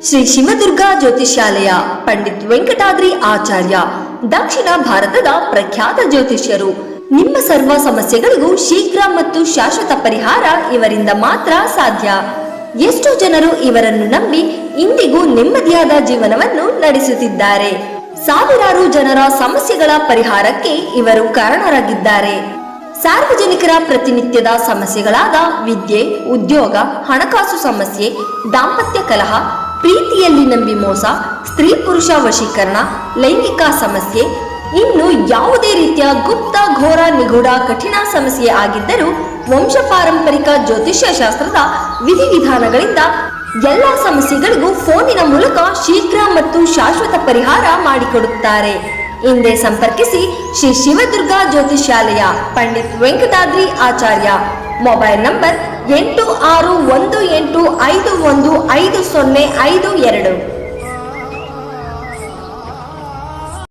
ಶ್ರೀ ಶಿವದುರ್ಗ ಜ್ಯೋತಿಷ್ಯಾಲಯ ಪಂಡಿತ್ ವೆಂಕಟಾದ್ರಿ ಆಚಾರ್ಯ ದಕ್ಷಿಣ ಭಾರತದ ಪ್ರಖ್ಯಾತ ಜ್ಯೋತಿಷ್ಯರು. ನಿಮ್ಮ ಸರ್ವ ಸಮಸ್ಯೆಗಳಿಗೂ ಶೀಘ್ರ ಮತ್ತು ಶಾಶ್ವತ ಪರಿಹಾರ ಇವರಿಂದ ಮಾತ್ರ ಸಾಧ್ಯ. ಎಷ್ಟೋ ಜನರು ಇವರನ್ನು ನಂಬಿ ಇಂದಿಗೂ ನೆಮ್ಮದಿಯಾದ ಜೀವನವನ್ನು ನಡೆಸುತ್ತಿದ್ದಾರೆ. ಸಾವಿರಾರು ಜನರ ಸಮಸ್ಯೆಗಳ ಪರಿಹಾರಕ್ಕೆ ಇವರು ಕಾರಣರಾಗಿದ್ದಾರೆ. ಸಾರ್ವಜನಿಕರ ಪ್ರತಿನಿತ್ಯದ ಸಮಸ್ಯೆಗಳಾದ ವಿದ್ಯೆ, ಉದ್ಯೋಗ, ಹಣಕಾಸು ಸಮಸ್ಯೆ, ದಾಂಪತ್ಯ ಕಲಹ, ಪ್ರೀತಿಯಲ್ಲಿ ನಂಬಿ ಮೋಸ, ಸ್ತ್ರೀ ಪುರುಷ ವಶೀಕರಣ, ಲೈಂಗಿಕ ಸಮಸ್ಯೆ, ಇನ್ನು ಯಾವುದೇ ರೀತಿಯ ಗುಪ್ತ, ಘೋರ, ನಿಗೂಢ, ಕಠಿಣ ಸಮಸ್ಯೆ ಆಗಿದ್ದರೂ ವಂಶ ಪಾರಂಪರಿಕ ಜ್ಯೋತಿಷ್ಯ ಶಾಸ್ತ್ರದ ವಿಧಿವಿಧಾನಗಳಿಂದ ಎಲ್ಲ ಸಮಸ್ಯೆಗಳಿಗೂ ಫೋನಿನ ಮೂಲಕ ಶೀಘ್ರ ಮತ್ತು ಶಾಶ್ವತ ಪರಿಹಾರ ಮಾಡಿಕೊಡುತ್ತಾರೆ. ಹಿಂದೆ ಸಂಪರ್ಕಿಸಿ ಶ್ರೀ ಶಿವದುರ್ಗ ಜ್ಯೋತಿಷ್ಯಾಲಯ ಪಂಡಿತ್ ವೆಂಕಟಾದ್ರಿ ಆಚಾರ್ಯ. Mobile number 8618515052.